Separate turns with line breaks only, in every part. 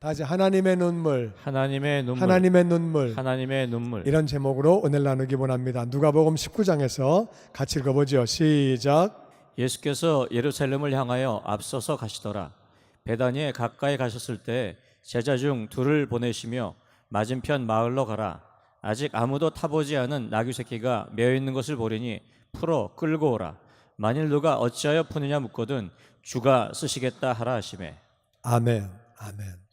다시 하나님의 눈물,
하나님의 눈물,
하나님의 눈물,
하나님의 눈물.
이런 제목으로 오늘 나누기 원합니다. 누가복음 19장에서 같이 읽어보죠. 시작.
예수께서 예루살렘을 향하여 앞서서 가시더라. 베다니에 가까이 가셨을 때 제자 중 둘을 보내시며 맞은편 마을로 가라. 아직 아무도 타보지 않은 나귀 새끼가 메어 있는 것을 보리니 풀어 끌고 오라. 만일 누가 어찌하여 푸느냐 묻거든 주가 쓰시겠다 하라 하시매.
아멘, 아멘.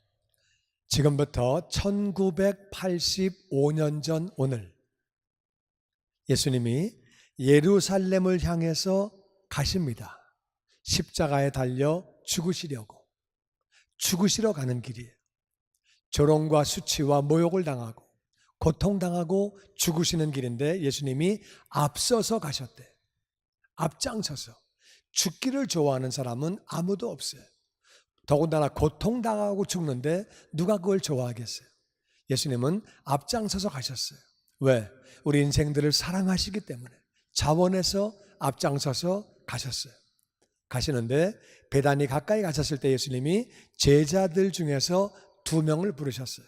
지금부터 1985년 전 오늘 예수님이 예루살렘을 향해서 가십니다. 십자가에 달려 죽으시러 가는 길이에요. 조롱과 수치와 모욕을 당하고 고통당하고 죽으시는 길인데 예수님이 앞서서 가셨대. 앞장서서. 죽기를 좋아하는 사람은 아무도 없어요. 더군다나 고통당하고 죽는데 누가 그걸 좋아하겠어요? 예수님은 앞장서서 가셨어요. 왜? 우리 인생들을 사랑하시기 때문에 자원해서 앞장서서 가셨어요. 가시는데 베다니 가까이 가셨을 때 예수님이 제자들 중에서 2명을 부르셨어요.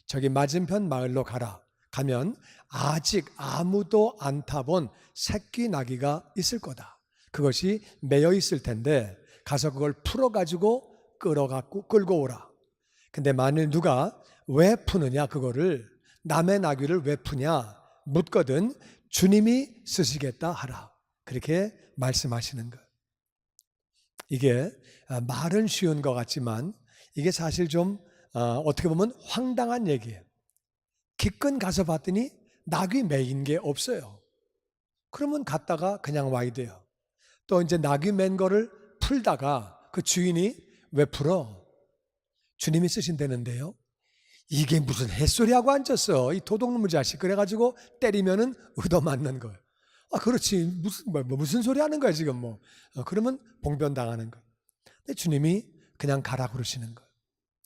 저기 맞은편 마을로 가라. 가면 아직 아무도 안 타본 새끼 나귀가 있을 거다. 그것이 매여 있을 텐데 가서 그걸 풀어가지고 끌고 오라. 근데 만일 누가 왜 푸느냐, 그거를 남의 나귀를 왜 푸냐 묻거든 주님이 쓰시겠다 하라. 그렇게 말씀하시는 거예요. 이게 말은 쉬운 것 같지만 이게 사실 좀 어떻게 보면 황당한 얘기예요. 기껏 가서 봤더니 나귀 매인 게 없어요. 그러면 갔다가 그냥 와야 돼요. 또 이제 나귀 맨 거를 풀다가 그 주인이 왜 풀어? 주님이 쓰신다는데요. 이게 무슨 햇소리하고 앉았어. 이 도둑놈의 자식. 그래가지고 때리면은 얻어맞는 거예요. 그렇지. 무슨 소리 하는 거야 지금 뭐. 그러면 봉변당하는 거예요. 근데 주님이 그냥 가라 그러시는 거예요.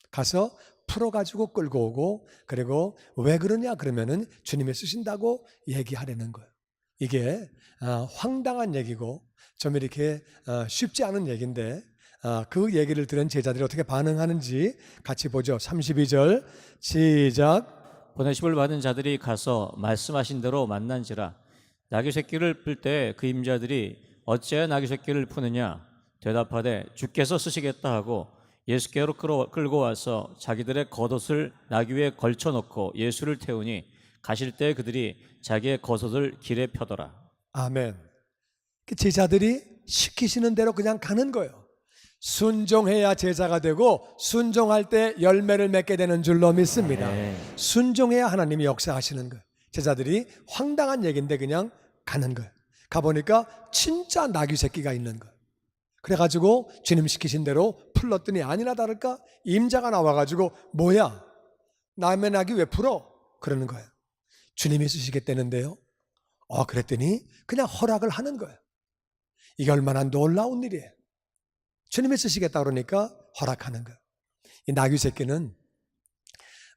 가서 풀어가지고 끌고 오고, 그리고 왜 그러냐 그러면은 주님이 쓰신다고 얘기하려는 거예요. 이게 황당한 얘기고 좀 이렇게 쉽지 않은 얘기인데 그 얘기를 들은 제자들이 어떻게 반응하는지 같이 보죠. 32절 시작.
보내심을 받은 자들이 가서 말씀하신 대로 만난지라. 나귀 새끼를 풀 때 그 임자들이 어찌하여 나귀 새끼를 푸느냐 대답하되 주께서 쓰시겠다 하고 예수께로 끌고 와서 자기들의 겉옷을 나귀 위에 걸쳐놓고 예수를 태우니 가실 때 그들이 자기의 겉옷을 길에 펴더라.
아멘. 제자들이 시키시는 대로 그냥 가는 거예요. 순종해야 제자가 되고 순종할 때 열매를 맺게 되는 줄로 믿습니다. 순종해야 하나님이 역사하시는 거예요. 제자들이 황당한 얘기인데 그냥 가는 거예요. 가보니까 진짜 나귀 새끼가 있는 거예요. 그래가지고 주님 시키신 대로 풀렀더니 아니나 다를까 임자가 나와가지고 뭐야? 남의 나귀 왜 풀어? 그러는 거예요. 주님이 쓰시겠다는데요. 그랬더니 그냥 허락을 하는 거예요. 이게 얼마나 놀라운 일이에요. 주님이 쓰시겠다 그러니까 허락하는 거예요. 이 나귀 새끼는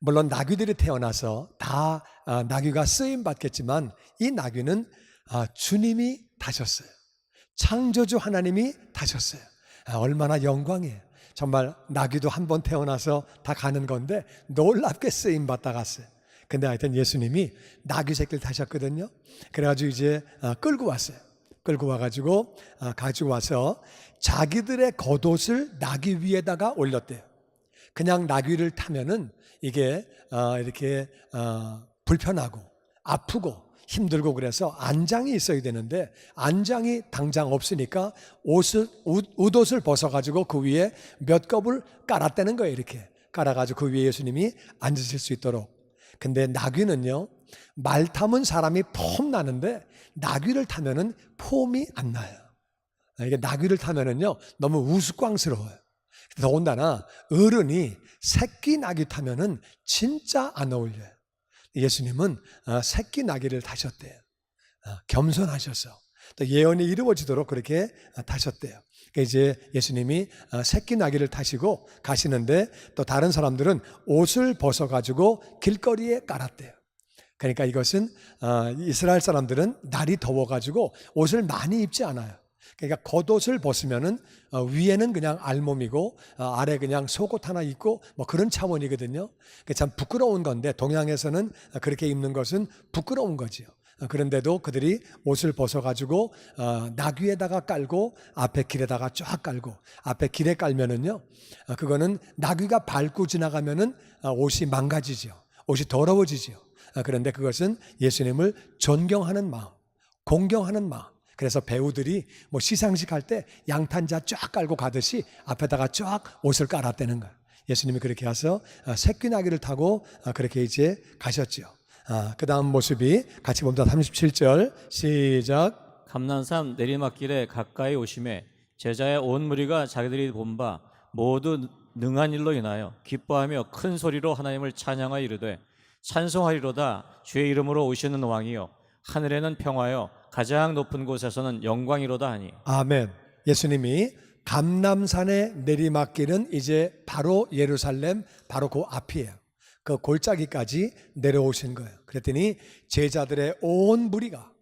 물론 나귀들이 태어나서 다 나귀가 쓰임 받겠지만 이 나귀는 주님이 다셨어요. 창조주 하나님이 다셨어요. 얼마나 영광이에요. 정말 나귀도 한 번 태어나서 다 가는 건데 놀랍게 쓰임 받다 갔어요. 근데 하여튼 예수님이 나귀 새끼를 타셨거든요. 그래가지고 이제 끌고 왔어요. 끌고 와가지고 가지고 와서 자기들의 겉옷을 나귀 위에다가 올렸대요. 그냥 나귀를 타면은 이게 이렇게 불편하고 아프고 힘들고 그래서 안장이 있어야 되는데 안장이 당장 없으니까 웃옷을 벗어가지고 그 위에 몇 겹을 깔았다는 거예요. 이렇게 깔아가지고 그 위에 예수님이 앉으실 수 있도록. 근데 나귀는요, 말 타면 사람이 폼 나는데 나귀를 타면은 폼이 안 나요. 이게 나귀를 타면은요 너무 우스꽝스러워요. 더군다나 어른이 새끼 나귀 타면은 진짜 안 어울려요. 예수님은 새끼 나귀를 타셨대요. 겸손하셔서 또 예언이 이루어지도록 그렇게 타셨대요. 그러니까 이제 예수님이 새끼 나귀를 타시고 가시는데 또 다른 사람들은 옷을 벗어가지고 길거리에 깔았대요. 그러니까 이것은 이스라엘 사람들은 날이 더워가지고 옷을 많이 입지 않아요. 그러니까 겉옷을 벗으면은 위에는 그냥 알몸이고 아래 그냥 속옷 하나 입고 뭐 그런 차원이거든요. 참 부끄러운 건데 동양에서는 그렇게 입는 것은 부끄러운 거지요. 그런데도 그들이 옷을 벗어가지고 나귀에다가 깔고 앞에 길에다가 쫙 깔고 앞에 길에 깔면은요, 그거는 나귀가 밟고 지나가면은 옷이 망가지죠. 옷이 더러워지죠. 그런데 그것은 예수님을 존경하는 마음, 공경하는 마음. 그래서 배우들이 뭐 시상식 할 때 양탄자 쫙 깔고 가듯이 앞에다가 쫙 옷을 깔았다는 거예요. 예수님이 그렇게 해서 새끼 나귀를 타고 그렇게 이제 가셨죠. 그 다음 모습이 같이 봅니다. 37절 시작.
감난산 내리막길에 가까이 오심에 제자의 온 무리가 자기들이 본 바 모두 능한 일로 인하여 기뻐하며 큰 소리로 하나님을 찬양하여 이르되 찬송하리로다. 주의 이름으로 오시는 왕이요 하늘에는 평화요 가장 높은 곳에서는 영광이로다 하니.
아멘. 예수님이 감람산의 내리막길은 이제 바로 예루살렘 바로 그 앞이에요. 그 골짜기까지 내려오신 거예요. 그랬더니 제자들의 온 무리가,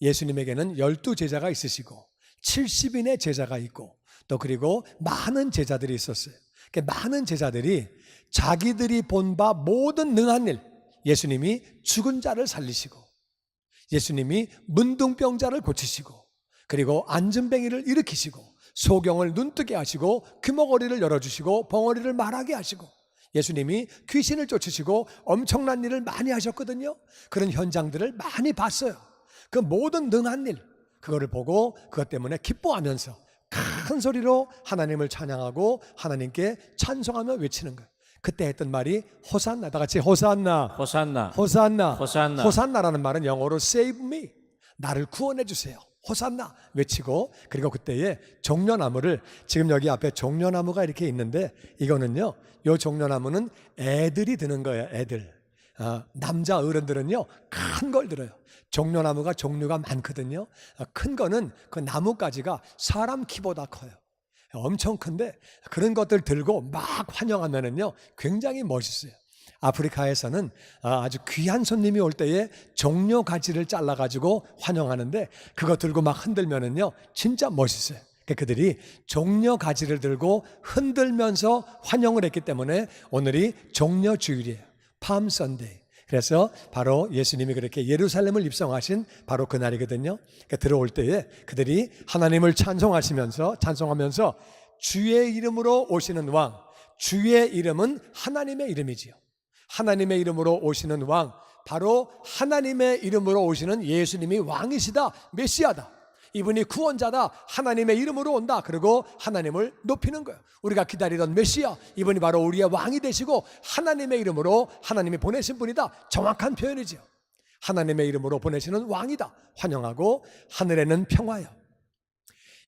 예수님에게는 12제자가 있으시고 70인의 제자가 있고 또 그리고 많은 제자들이 있었어요. 그 많은 제자들이 자기들이 본 바 모든 능한 일, 예수님이 죽은 자를 살리시고 예수님이 문둥병자를 고치시고 그리고 앉은뱅이를 일으키시고 소경을 눈뜨게 하시고 귀머거리를 열어주시고 벙어리를 말하게 하시고 예수님이 귀신을 쫓으시고 엄청난 일을 많이 하셨거든요. 그런 현장들을 많이 봤어요. 그 모든 능한 일, 그거를 보고 그것 때문에 기뻐하면서 큰 소리로 하나님을 찬양하고 하나님께 찬송하며 외치는 거예요. 그때 했던 말이 호산나. 다 같이 호산나,
호산나,
호산나,
호산나.
호산나라는 말은 영어로 save me, 나를 구원해 주세요. 호산나 외치고, 그리고 그때에 종려나무를, 지금 여기 앞에 종려나무가 이렇게 있는데 이거는요, 요 종려나무는 애들이 드는 거예요. 애들. 남자 어른들은요 큰 걸 들어요. 종려나무가 종류가 많거든요. 큰 거는 그 나뭇가지가 사람 키보다 커요. 엄청 큰데 그런 것들 들고 막 환영하면은요 굉장히 멋있어요. 아프리카에서는 아주 귀한 손님이 올 때에 종려 가지를 잘라가지고 환영하는데 그거 들고 막 흔들면은요 진짜 멋있어요. 그들이 종려 가지를 들고 흔들면서 환영을 했기 때문에 오늘이 종려 주일이에요. 팜 선데이. 그래서 바로 예수님이 그렇게 예루살렘을 입성하신 바로 그날이거든요. 그러니까 들어올 때에 그들이 하나님을 찬송하면서 주의 이름으로 오시는 왕, 주의 이름은 하나님의 이름이지요. 하나님의 이름으로 오시는 왕, 바로 하나님의 이름으로 오시는 예수님이 왕이시다, 메시아다, 이분이 구원자다, 하나님의 이름으로 온다. 그리고 하나님을 높이는 거예요. 우리가 기다리던 메시아, 이분이 바로 우리의 왕이 되시고 하나님의 이름으로 하나님이 보내신 분이다. 정확한 표현이죠. 하나님의 이름으로 보내시는 왕이다. 환영하고 하늘에는 평화요.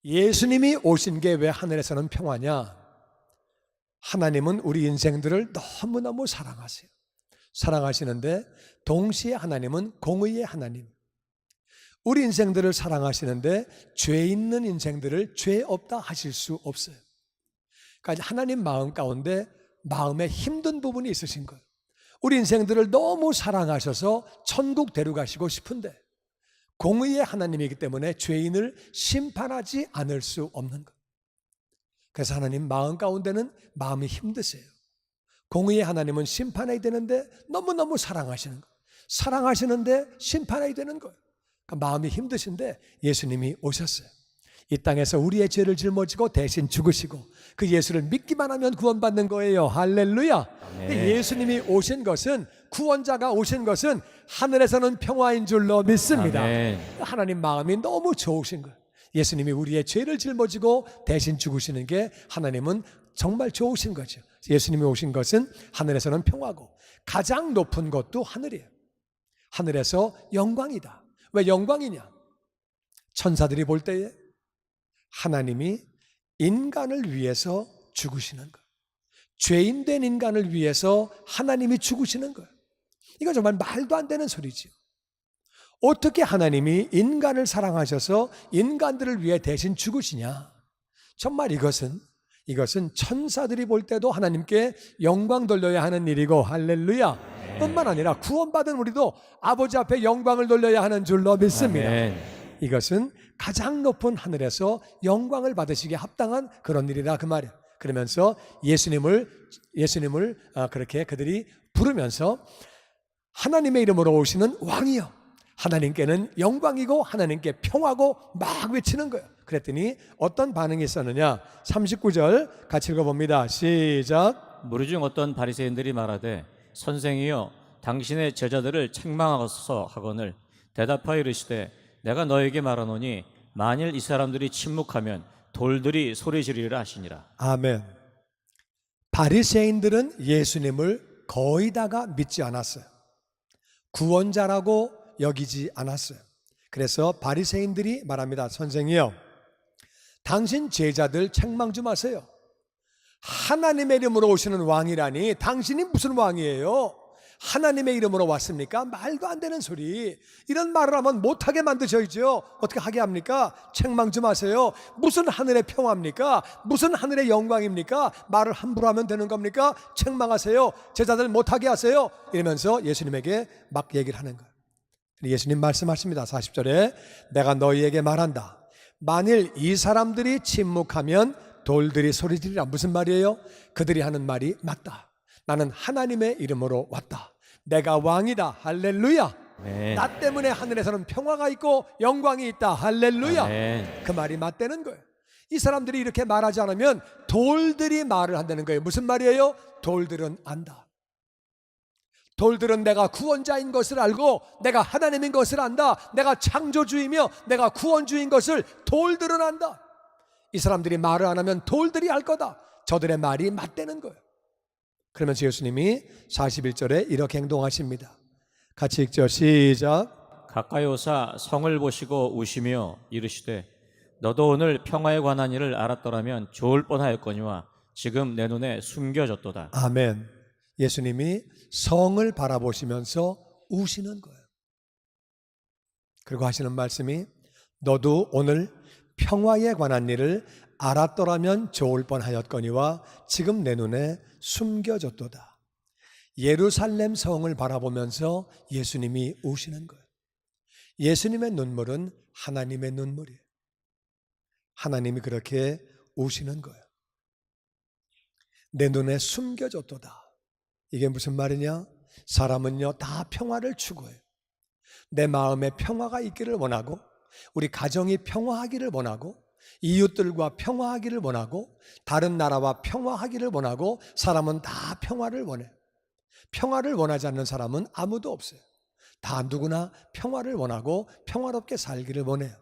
예수님이 오신 게 왜 하늘에서는 평화냐? 하나님은 우리 인생들을 너무너무 사랑하세요. 사랑하시는데 동시에 하나님은 공의의 하나님. 우리 인생들을 사랑하시는데 죄 있는 인생들을 죄 없다 하실 수 없어요. 그러니까 하나님 마음 가운데 마음에 힘든 부분이 있으신 거예요. 우리 인생들을 너무 사랑하셔서 천국 데려가시고 싶은데 공의의 하나님이기 때문에 죄인을 심판하지 않을 수 없는 거예요. 그래서 하나님 마음 가운데는 마음이 힘드세요. 공의의 하나님은 심판해야 되는데 너무너무 사랑하시는 거예요. 사랑하시는데 심판해야 되는 거예요. 그러니까 마음이 힘드신데 예수님이 오셨어요. 이 땅에서 우리의 죄를 짊어지고 대신 죽으시고 그 예수를 믿기만 하면 구원받는 거예요. 할렐루야. 예수님이 오신 것은, 구원자가 오신 것은 하늘에서는 평화인 줄로 믿습니다. 아멘. 하나님 마음이 너무 좋으신 거예요. 예수님이 우리의 죄를 짊어지고 대신 죽으시는 게 하나님은 정말 좋으신 거죠. 예수님이 오신 것은 하늘에서는 평화고 가장 높은 것도 하늘이에요. 하늘에서 영광이다. 왜 영광이냐? 천사들이 볼 때에 하나님이 인간을 위해서 죽으시는 거예요. 죄인된 인간을 위해서 하나님이 죽으시는 거예요. 이거 정말 말도 안 되는 소리지요. 어떻게 하나님이 인간을 사랑하셔서 인간들을 위해 대신 죽으시냐? 정말 이것은 천사들이 볼 때도 하나님께 영광 돌려야 하는 일이고, 할렐루야. 뿐만 아니라 구원받은 우리도 아버지 앞에 영광을 돌려야 하는 줄로 믿습니다. 이것은 가장 높은 하늘에서 영광을 받으시기에 합당한 그런 일이라 그 말이에요. 그러면서 예수님을 그렇게 그들이 부르면서 하나님의 이름으로 오시는 왕이요, 하나님께는 영광이고 하나님께 평화고 막 외치는 거예요. 그랬더니 어떤 반응이 있었느냐? 39절 같이 읽어봅니다. 시작.
무리 중 어떤 바리새인들이 말하되 선생이여 당신의 제자들을 책망하소서 하거늘 대답하여 이르시되 내가 너에게 말하노니 만일 이 사람들이 침묵하면 돌들이 소리 지르리라 하시니라.
아멘. 바리새인들은 예수님을 거의 다가 믿지 않았어요. 구원자라고 여기지 않았어요. 그래서 바리새인들이 말합니다. 선생이여, 당신 제자들 책망 좀 하세요. 하나님의 이름으로 오시는 왕이라니 당신이 무슨 왕이에요? 하나님의 이름으로 왔습니까? 말도 안 되는 소리. 이런 말을 하면 못하게 만드셔야죠. 어떻게 하게 합니까? 책망 좀 하세요. 무슨 하늘의 평화입니까? 무슨 하늘의 영광입니까? 말을 함부로 하면 되는 겁니까? 책망하세요. 제자들 못하게 하세요. 이러면서 예수님에게 막 얘기를 하는 거예요. 예수님 말씀하십니다. 40절에 내가 너희에게 말한다. 만일 이 사람들이 침묵하면 돌들이 소리지르리라. 무슨 말이에요? 그들이 하는 말이 맞다. 나는 하나님의 이름으로 왔다. 내가 왕이다. 할렐루야.
아멘.
나 때문에 하늘에서는 평화가 있고 영광이 있다. 할렐루야.
아멘.
그 말이 맞다는 거예요. 이 사람들이 이렇게 말하지 않으면 돌들이 말을 한다는 거예요. 무슨 말이에요? 돌들은 안다. 돌들은 내가 구원자인 것을 알고 내가 하나님인 것을 안다. 내가 창조주이며 내가 구원주인 것을 돌들은 안다. 이 사람들이 말을 안 하면 돌들이 알 거다. 저들의 말이 맞다는 거예요. 그러면서 예수님이 41절에 이렇게 행동하십니다. 같이 읽죠. 시작.
가까이 오사 성을 보시고 우시며 이르시되 너도 오늘 평화에 관한 일을 알았더라면 좋을 뻔하였거니와 지금 내 눈에 숨겨졌도다.
아멘. 예수님이 성을 바라보시면서 우시는 거예요. 그리고 하시는 말씀이 너도 오늘 평화에 관한 일을 알았더라면 좋을 뻔하였거니와 지금 내 눈에 숨겨졌도다. 예루살렘 성을 바라보면서 예수님이 우시는 거예요. 예수님의 눈물은 하나님의 눈물이에요. 하나님이 그렇게 우시는 거예요. 내 눈에 숨겨졌도다. 이게 무슨 말이냐? 사람은요 다 평화를 추구해요. 내 마음에 평화가 있기를 원하고 우리 가정이 평화하기를 원하고 이웃들과 평화하기를 원하고 다른 나라와 평화하기를 원하고 사람은 다 평화를 원해요. 평화를 원하지 않는 사람은 아무도 없어요. 다 누구나 평화를 원하고 평화롭게 살기를 원해요.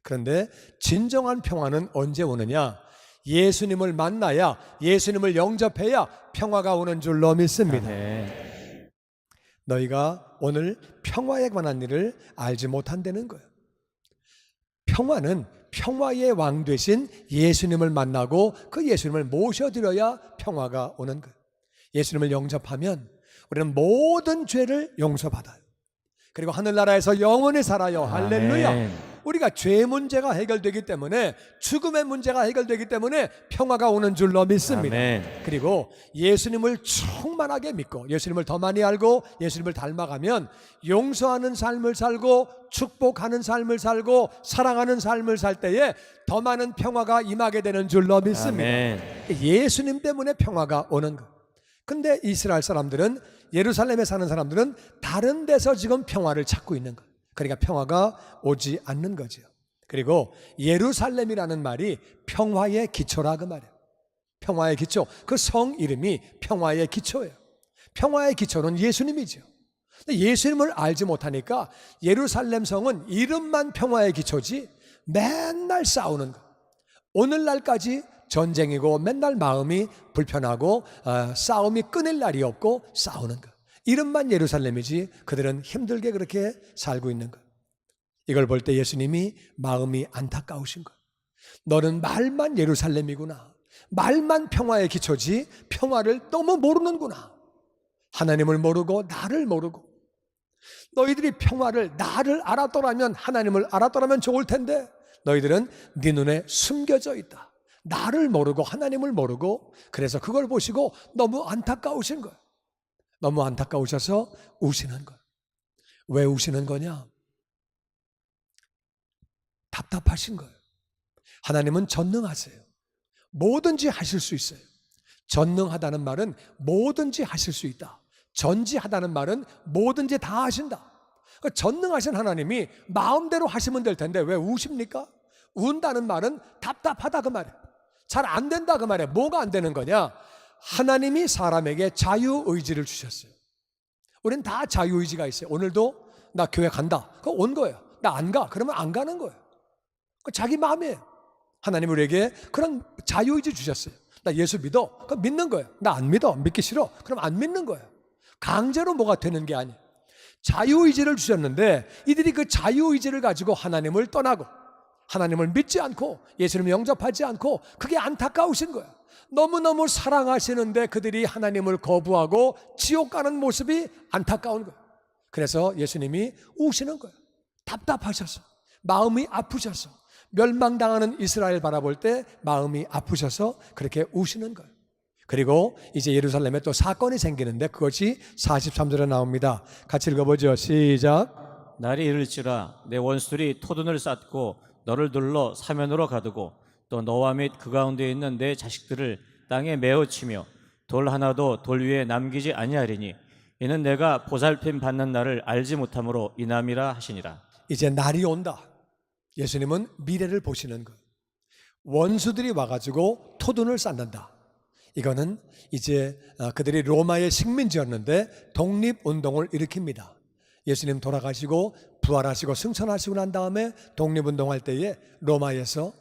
그런데 진정한 평화는 언제 오느냐? 예수님을 만나야, 예수님을 영접해야 평화가 오는 줄로 믿습니다.
아멘.
너희가 오늘 평화에 관한 일을 알지 못한다는 거예요. 평화는 평화의 왕 되신 예수님을 만나고 그 예수님을 모셔드려야 평화가 오는 거예요. 예수님을 영접하면 우리는 모든 죄를 용서받아요. 그리고 하늘나라에서 영원히 살아요. 할렐루야.
아멘.
우리가 죄 문제가 해결되기 때문에, 죽음의 문제가 해결되기 때문에 평화가 오는 줄로 믿습니다.
아멘.
그리고 예수님을 충만하게 믿고 예수님을 더 많이 알고 예수님을 닮아가면 용서하는 삶을 살고 축복하는 삶을 살고 사랑하는 삶을 살 때에 더 많은 평화가 임하게 되는 줄로 믿습니다.
아멘.
예수님 때문에 평화가 오는 것. 근데 이스라엘 사람들은, 예루살렘에 사는 사람들은 다른 데서 지금 평화를 찾고 있는 것. 그러니까 평화가 오지 않는 거죠. 그리고 예루살렘이라는 말이 평화의 기초라 그 말이에요. 평화의 기초. 그 성 이름이 평화의 기초예요. 평화의 기초는 예수님이죠. 근데 예수님을 알지 못하니까 예루살렘 성은 이름만 평화의 기초지 맨날 싸우는 거. 오늘날까지 전쟁이고 맨날 마음이 불편하고 싸움이 끊일 날이 없고 싸우는 거. 이름만 예루살렘이지 그들은 힘들게 그렇게 살고 있는 거. 이걸 볼 때 예수님이 마음이 안타까우신 거. 너는 말만 예루살렘이구나. 말만 평화의 기초지 평화를 너무 모르는구나. 하나님을 모르고 나를 모르고. 너희들이 평화를, 나를 알았더라면, 하나님을 알았더라면 좋을 텐데 너희들은 네 눈에 숨겨져 있다. 나를 모르고 하나님을 모르고, 그래서 그걸 보시고 너무 안타까우신 거예요. 너무 안타까우셔서 우시는 거예요. 왜 우시는 거냐? 답답하신 거예요. 하나님은 전능하세요. 뭐든지 하실 수 있어요. 전능하다는 말은 뭐든지 하실 수 있다. 전지하다는 말은 뭐든지 다 하신다. 전능하신 하나님이 마음대로 하시면 될 텐데 왜 우십니까? 운다는 말은 답답하다 그 말이에요. 잘 안 된다 그 말이에요. 뭐가 안 되는 거냐? 하나님이 사람에게 자유의지를 주셨어요. 우리는 다 자유의지가 있어요. 오늘도 나 교회 간다. 그거 온 거예요. 나 안 가. 그러면 안 가는 거예요. 자기 마음이에요. 하나님 우리에게 그런 자유의지 주셨어요. 나 예수 믿어. 그럼 믿는 거예요. 나 안 믿어. 믿기 싫어. 그럼 안 믿는 거예요. 강제로 뭐가 되는 게 아니에요. 자유의지를 주셨는데 이들이 그 자유의지를 가지고 하나님을 떠나고 하나님을 믿지 않고 예수님을 영접하지 않고 그게 안타까우신 거예요. 너무너무 사랑하시는데 그들이 하나님을 거부하고 지옥 가는 모습이 안타까운 거예요. 그래서 예수님이 우시는 거예요. 답답하셔서 마음이 아프셔서 멸망당하는 이스라엘 바라볼 때 마음이 아프셔서 그렇게 우시는 거예요. 그리고 이제 예루살렘에 또 사건이 생기는데 그것이 43절에 나옵니다. 같이 읽어보죠. 시작.
날이 이를지라 내 원수들이 토둔을 쌓고 너를 둘러 사면으로 가두고 또 너와 및 그 가운데 있는 내 자식들을 땅에 메어 치며 돌 하나도 돌 위에 남기지 아니하리니 이는 내가 보살핌 받는 날을 알지 못함으로 인함이라 하시니라.
이제 날이 온다. 예수님은 미래를 보시는 거예요. 원수들이 와가지고 토둔을 쌓는다. 이거는 이제 그들이 로마의 식민지였는데 독립운동을 일으킵니다. 예수님 돌아가시고 부활하시고 승천하시고 난 다음에 독립운동할 때에 로마에서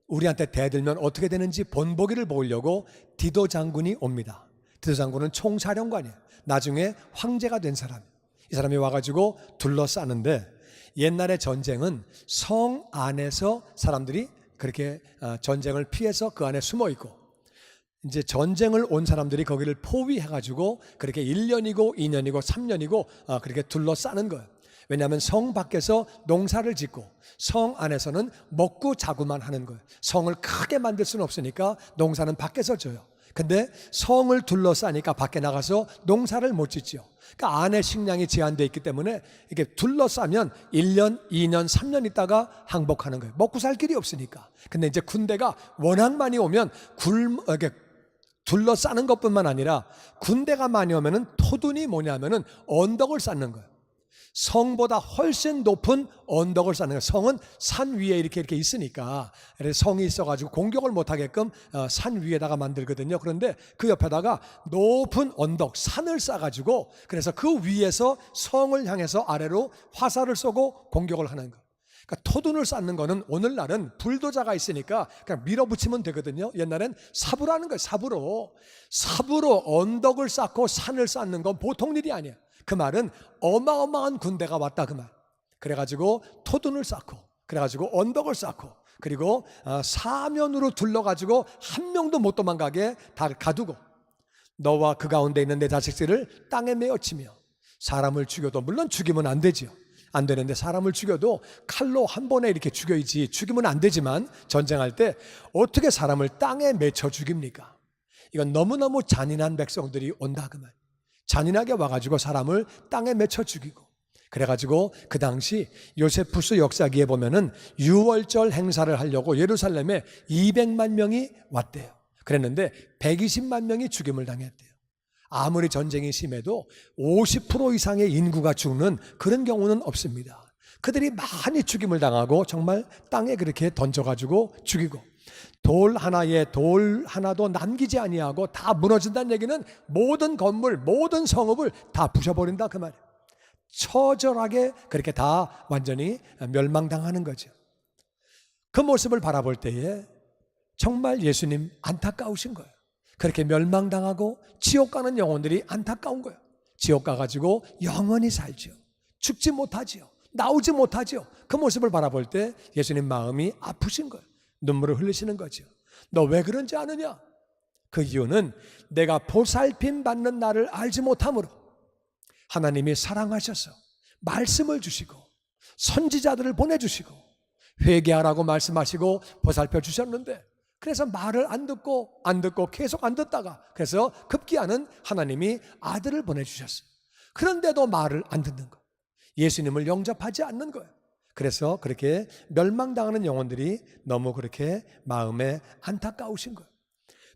우리한테 대들면 어떻게 되는지 본보기를 보려고 디도 장군이 옵니다. 디도 장군은 총사령관이에요. 나중에 황제가 된 사람이에요. 이 사람이 와가지고 둘러싸는데 옛날의 전쟁은 성 안에서 사람들이 그렇게 전쟁을 피해서 그 안에 숨어 있고 이제 전쟁을 온 사람들이 거기를 포위해가지고 그렇게 1년이고 2년이고 3년이고 그렇게 둘러싸는 거예요. 왜냐하면 성 밖에서 농사를 짓고 성 안에서는 먹고 자고만 하는 거예요. 성을 크게 만들 수는 없으니까 농사는 밖에서 져요. 근데 성을 둘러싸니까 밖에 나가서 농사를 못 짓죠. 그러니까 안에 식량이 제한되어 있기 때문에 이렇게 둘러싸면 1년, 2년, 3년 있다가 항복하는 거예요. 먹고 살 길이 없으니까. 근데 이제 군대가 워낙 많이 오면 이렇게 둘러싸는 것뿐만 아니라 군대가 많이 오면은 토둔이 뭐냐면은 언덕을 쌓는 거예요. 성보다 훨씬 높은 언덕을 쌓는 거예요. 성은 산 위에 이렇게 있으니까 성이 있어가지고 공격을 못하게끔 산 위에다가 만들거든요. 그런데 그 옆에다가 높은 언덕, 산을 쌓아가지고 그래서 그 위에서 성을 향해서 아래로 화살을 쏘고 공격을 하는 거예요. 그러니까 토둔을 쌓는 거는 오늘날은 불도자가 있으니까 그냥 밀어붙이면 되거든요. 옛날엔 삽으로 거예요. 삽으로 언덕을 쌓고 산을 쌓는 건 보통 일이 아니에요. 그 말은 어마어마한 군대가 왔다 그 말. 그래가지고 토둔을 쌓고 그래가지고 언덕을 쌓고 그리고 사면으로 둘러가지고 한 명도 못 도망가게 다 가두고 너와 그 가운데 있는 내 자식들을 땅에 메어치며 사람을 죽여도 물론 죽이면 안 되지요. 안 되는데 사람을 죽여도 칼로 한 번에 이렇게 죽여야지 죽이면 안 되지만 전쟁할 때 어떻게 사람을 땅에 맺혀 죽입니까? 이건 너무너무 잔인한 백성들이 온다 그 말. 잔인하게 와가지고 사람을 땅에 맺혀 죽이고 그래가지고 그 당시 요세푸스 역사기에 보면은 유월절 행사를 하려고 예루살렘에 200만 명이 왔대요. 그랬는데 120만 명이 죽임을 당했대요. 아무리 전쟁이 심해도 50% 이상의 인구가 죽는 그런 경우는 없습니다. 그들이 많이 죽임을 당하고 정말 땅에 그렇게 던져가지고 죽이고 돌 하나도 남기지 아니하고 다 무너진다는 얘기는 모든 건물, 모든 성읍을 다 부셔버린다 그 말이에요. 처절하게 그렇게 다 완전히 멸망당하는 거죠. 그 모습을 바라볼 때에 정말 예수님 안타까우신 거예요. 그렇게 멸망당하고 지옥 가는 영혼들이 안타까운 거예요. 지옥 가가지고 영원히 살죠. 죽지 못하지요. 나오지 못하지요. 그 모습을 바라볼 때 예수님 마음이 아프신 거예요. 눈물을 흘리시는 거죠. 너 왜 그런지 아느냐? 그 이유는 내가 보살핌 받는 나를 알지 못함으로 하나님이 사랑하셔서 말씀을 주시고 선지자들을 보내주시고 회개하라고 말씀하시고 보살펴 주셨는데 그래서 말을 안 듣고 계속 안 듣다가 그래서 급기야는 하나님이 아들을 보내주셨어요. 그런데도 말을 안 듣는 거예요. 예수님을 영접하지 않는 거예요. 그래서 그렇게 멸망당하는 영혼들이 너무 그렇게 마음에 안타까우신 거예요.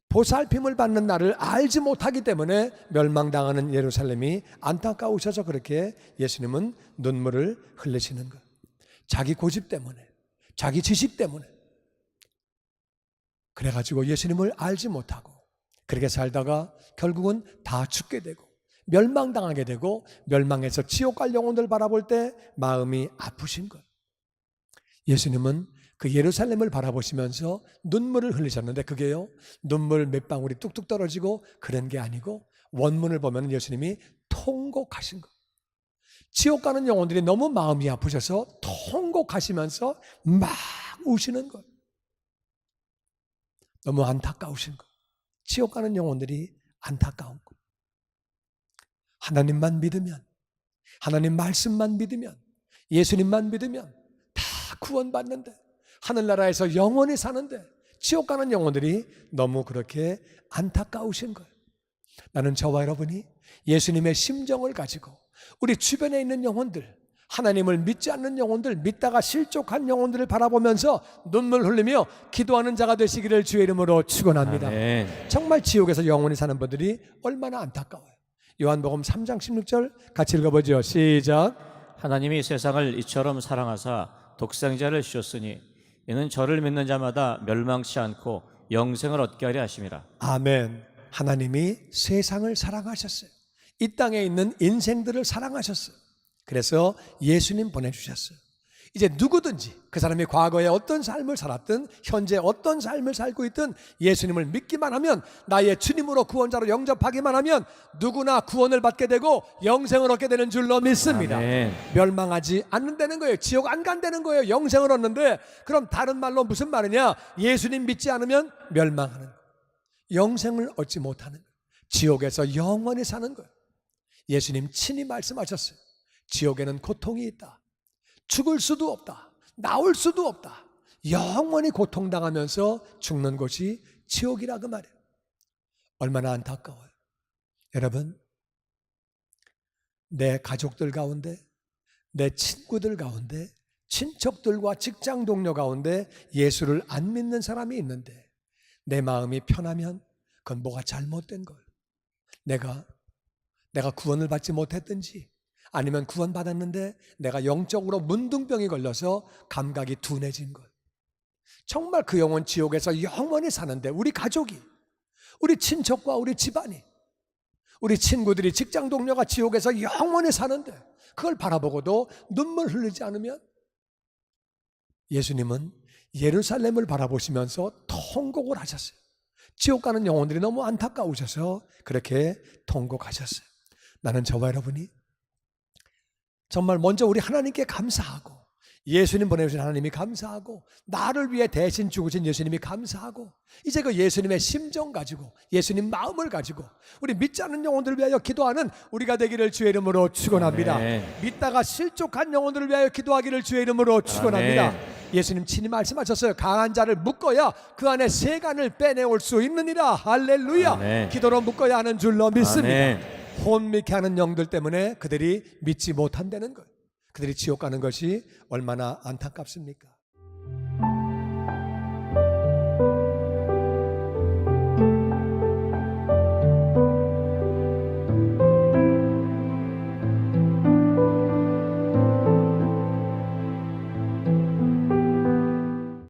보살핌을 받는 나를 알지 못하기 때문에 멸망당하는 예루살렘이 안타까우셔서 그렇게 예수님은 눈물을 흘리시는 거예요. 자기 고집 때문에, 자기 지식 때문에. 그래가지고 예수님을 알지 못하고 그렇게 살다가 결국은 다 죽게 되고 멸망당하게 되고 멸망해서 지옥 갈 영혼들 바라볼 때 마음이 아프신 거예요. 예수님은 그 예루살렘을 바라보시면서 눈물을 흘리셨는데 그게요, 눈물 몇 방울이 뚝뚝 떨어지고 그런 게 아니고 원문을 보면 예수님이 통곡하신 거예요. 지옥 가는 영혼들이 너무 마음이 아프셔서 통곡하시면서 막 우시는 거예요. 너무 안타까우신 거예요. 지옥 가는 영혼들이 안타까운 거예요. 하나님만 믿으면, 하나님 말씀만 믿으면, 예수님만 믿으면 다 구원받는데, 하늘나라에서 영원히 사는데 지옥 가는 영혼들이 너무 그렇게 안타까우신 거예요. 나는 저와 여러분이 예수님의 심정을 가지고 우리 주변에 있는 영혼들, 하나님을 믿지 않는 영혼들, 믿다가 실족한 영혼들을 바라보면서 눈물 흘리며 기도하는 자가 되시기를 주의 이름으로 축원합니다.
아멘.
정말 지옥에서 영원히 사는 분들이 얼마나 안타까워요. 요한복음 3장 16절 같이 읽어보죠. 시작.
하나님이 세상을 이처럼 사랑하사 독생자를 주셨으니 이는 저를 믿는 자마다 멸망치 않고 영생을 얻게 하려 하심이라.
아멘. 하나님이 세상을 사랑하셨어요. 이 땅에 있는 인생들을 사랑하셨어요. 그래서 예수님 보내주셨어요. 이제 누구든지 그 사람이 과거에 어떤 삶을 살았든 현재 어떤 삶을 살고 있든 예수님을 믿기만 하면, 나의 주님으로 구원자로 영접하기만 하면 누구나 구원을 받게 되고 영생을 얻게 되는 줄로 믿습니다.
아멘.
멸망하지 않는다는 거예요. 지옥 안 간다는 거예요. 영생을 얻는데, 그럼 다른 말로 무슨 말이냐? 예수님 믿지 않으면 멸망하는 거예요. 영생을 얻지 못하는 거예요. 지옥에서 영원히 사는 거예요. 예수님 친히 말씀하셨어요. 지옥에는 고통이 있다. 죽을 수도 없다. 나올 수도 없다. 영원히 고통당하면서 죽는 곳이 지옥이라 그 말이에요. 얼마나 안타까워요. 여러분, 내 가족들 가운데, 내 친구들 가운데, 친척들과 직장 동료 가운데 예수를 안 믿는 사람이 있는데 내 마음이 편하면 그건 뭐가 잘못된 거예요. 내가 구원을 받지 못했든지, 아니면 구원받았는데 내가 영적으로 문둥병이 걸려서 감각이 둔해진 것. 정말 그 영혼 지옥에서 영원히 사는데, 우리 가족이, 우리 친척과 우리 집안이, 우리 친구들이, 직장 동료가 지옥에서 영원히 사는데 그걸 바라보고도 눈물 흘리지 않으면, 예수님은 예루살렘을 바라보시면서 통곡을 하셨어요. 지옥 가는 영혼들이 너무 안타까우셔서 그렇게 통곡하셨어요. 나는 저와 여러분이 정말 먼저 우리 하나님께 감사하고, 예수님 보내주신 하나님이 감사하고, 나를 위해 대신 죽으신 예수님이 감사하고, 이제 그 예수님의 심정 가지고, 예수님 마음을 가지고 우리 믿지 않는 영혼들을 위하여 기도하는 우리가 되기를 주의 이름으로 축원합니다.
아멘.
믿다가 실족한 영혼들을 위하여 기도하기를 주의 이름으로 축원합니다.
아멘.
예수님 친히 말씀하셨어요. 강한 자를 묶어야 그 안에 세간을 빼내올 수 있느니라. 할렐루야.
아멘.
기도로 묶어야 하는 줄로 믿습니다.
아멘.
혼미케 하는 영들 때문에 그들이 믿지 못한다는 것, 그들이 지옥 가는 것이 얼마나 안타깝습니까?